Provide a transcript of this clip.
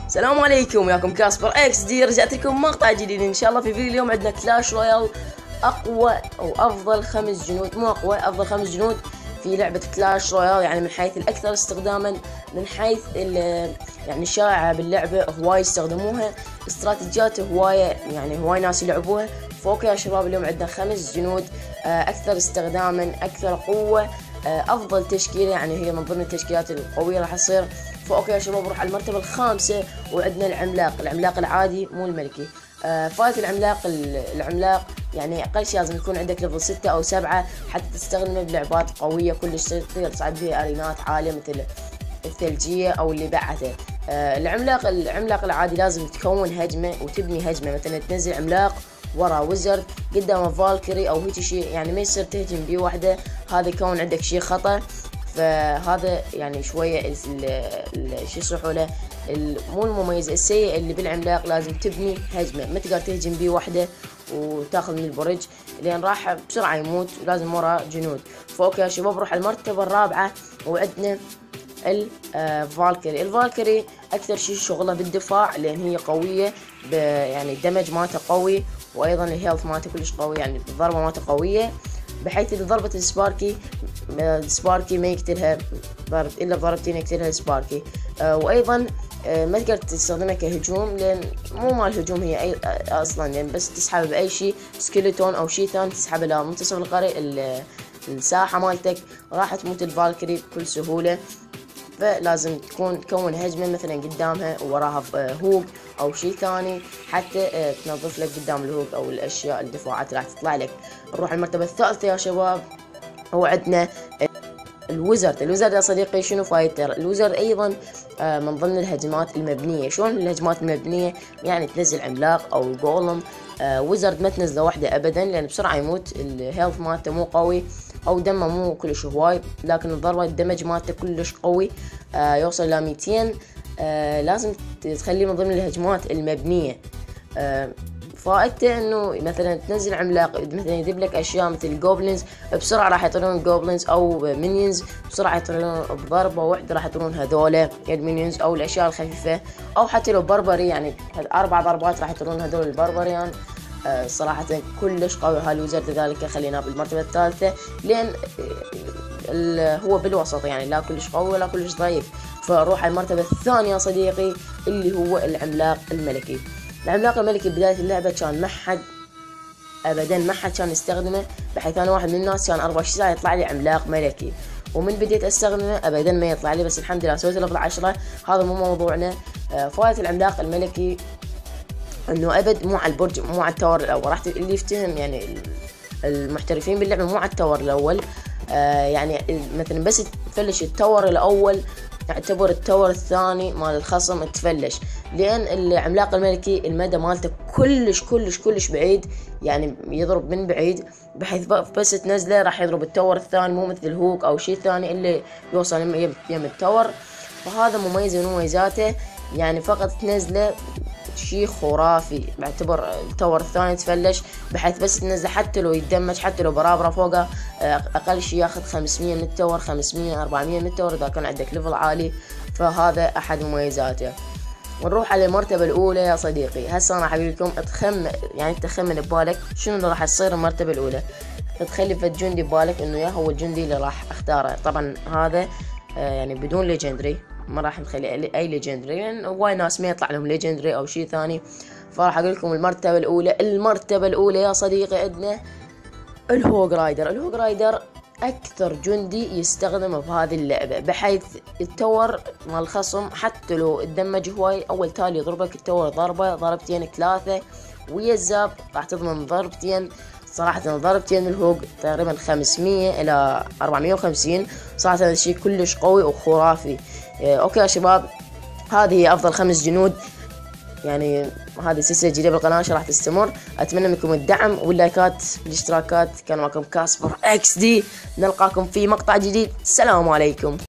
السلام عليكم، وياكم كاسبر اكس دي. رجعت لكم مقطع جديد ان شاء الله. في فيديو اليوم عندنا كلاش رويال، اقوى او افضل 5 جنود، مو اقوى، افضل 5 جنود في لعبة كلاش رويال. يعني من حيث الاكثر استخداما، من حيث يعني الشائعة باللعبة، هواي يستخدموها، استراتيجيات هواية، يعني هواي ناس يلعبوها. فوق يا شباب اليوم عندنا 5 جنود اكثر استخداما، اكثر قوة، افضل تشكيله، يعني هي من ضمن التشكيلات القويه راح تصير. فاوكي يا شباب نروح على المرتبه الخامسه، وعندنا العملاق العادي مو الملكي. فايت العملاق يعني اقل شيء لازم يكون عندك ليفل 6 او 7 حتى تستخدمه بلعبات قويه كلش، تقدر تصعد بها ارينات عاليه مثل الثلجيه او اللي بعده. العملاق العادي لازم تكون هجمه وتبني هجمه، مثلا تنزل عملاق ورا ويزرد قدامه فالكري او هيك شيء، يعني ما يصير تهجم بيه وحده، هذا يكون عندك شيء خطا. فهذا يعني شويه شو يصيحوا له، مو المميز، السيء اللي بالعملاق. لازم تبني هجمه، ما تقدر تهجم بيه وحده وتاخذ من البرج لان راح بسرعه يموت، ولازم ورا جنود. فاوكي يا شباب نروح المرتبه الرابعه، وعندنا الفالكري اكثر شيء شغله بالدفاع لان هي قويه، يعني الدمج مالته قوي، وايضا الهيلث مالته كلش قوي، يعني الضربه مالته قويه، بحيث اذا ضربت السباركي ما يقتلها الا بضربتين يقتلها السباركي. وايضا ما تقدر تستخدمها كهجوم لان مو مال هجوم هي أي اصلا، يعني بس تسحب باي شيء، سكيلتون او شيء ثاني تسحبه لمنتصف القرية الساحه مالتك، راح تموت الفالكري بكل سهوله. فلازم تكون هجمه مثلا قدامها ووراها هوك او شيء ثاني حتى تنظف لك قدام الهوك او الاشياء الدفاعات راح تطلع لك. نروح المرتبه الثالثه يا شباب، هو عندنا الويزرد يا صديقي. شنو فايتر الويزرد؟ ايضا من ضمن الهجمات المبنيه. شلون الهجمات المبنيه؟ يعني تنزل عملاق او جولم. ويزرد ما تنزله وحده ابدا لان بسرعه يموت، الهيلث مالته مو قوي او دمه مو كلش هواي، لكن الضربه الدمج مالته كلش قوي، يوصل ل 200. لازم تخليه من ضمن الهجمات المبنيه. فائدته انه مثلا تنزل عملاق، مثلا يجيب لك اشياء مثل جوبلينز، بسرعه راح يطلعون جوبلينز او مينيونز، بسرعه يطلعون بضربه واحده راح يطلعون هذول المينيونز او الاشياء الخفيفه، او حتى لو بربري، يعني 4 ضربات راح يطلعون هذول البربريان. يعني صراحه كلش قوي هالوزرد، لذلك خليناه بالمرتبه الثالثه لان هو بالوسط، يعني لا كلش قوي ولا كلش ضعيف. فروح على المرتبه الثانيه صديقي اللي هو العملاق الملكي. العملاق الملكي بداية اللعبة كان ما حد كان يستخدمه، بحيث انا واحد من الناس كان 24 ساعة يطلع لي عملاق ملكي، ومن بديت استخدمه ابدا ما يطلع لي، بس الحمد لله سويت ليفل 10. هذا مو موضوعنا. فائدة العملاق الملكي انه ابد مو على البرج، مو على التاور الاول. راح اللي يفتهم يعني المحترفين باللعبة، مو على التاور الاول. يعني مثلا بس تفلش التاور الاول، يعتبر التاور الثاني مال الخصم تفلش، لان العملاق الملكي المدى مالته كلش بعيد، يعني يضرب من بعيد، بحيث بس تنزله راح يضرب التاور الثاني، مو مثل الهوك او شيء ثاني اللي يوصل يم التاور. فهذا مميز من مميزاته، يعني فقط تنزله شيء خرافي، بعتبر التاور الثاني تفلش، بحيث بس تنزله حتى لو يتدمج، حتى لو برابره فوقه، اقل شيء ياخذ 500 من التاور، 500 400 من التاور اذا كان عندك ليفل عالي. فهذا احد مميزاته. ونروح على المرتبه الاولى يا صديقي. هسه انا راح اقول لكم تخمن ببالك شنو اللي راح يصير المرتبه الاولى. تخلي فد جندي ببالك انه يا هو الجندي اللي راح اختاره. طبعا هذا يعني بدون ليجندري، ما راح نخلي اي ليجندري لان يعني هواي ناس ما يطلع لهم ليجندري او شيء ثاني. فراح اقول لكم المرتبه الاولى يا صديقي عندنا الهوغ رايدر اكثر جندي يستخدمه بهذه اللعبه، بحيث التور مال الخصم حتى لو تدمج هواي، اول تالي يضربك التور ضربه ضربتين 3 ويا الزاب راح تضمن ضربتين. صراحة ضربتين الهوغ تقريبا 500 إلى 450. صراحة هذا الشيء كلش قوي وخرافي. أوكي يا شباب، هذه هي أفضل 5 جنود. يعني هذه سلسلة جديدة بالقناة راح تستمر. أتمنى منكم الدعم واللايكات والاشتراكات. كان معكم كاسبر اكس دي، نلقاكم في مقطع جديد. السلام عليكم.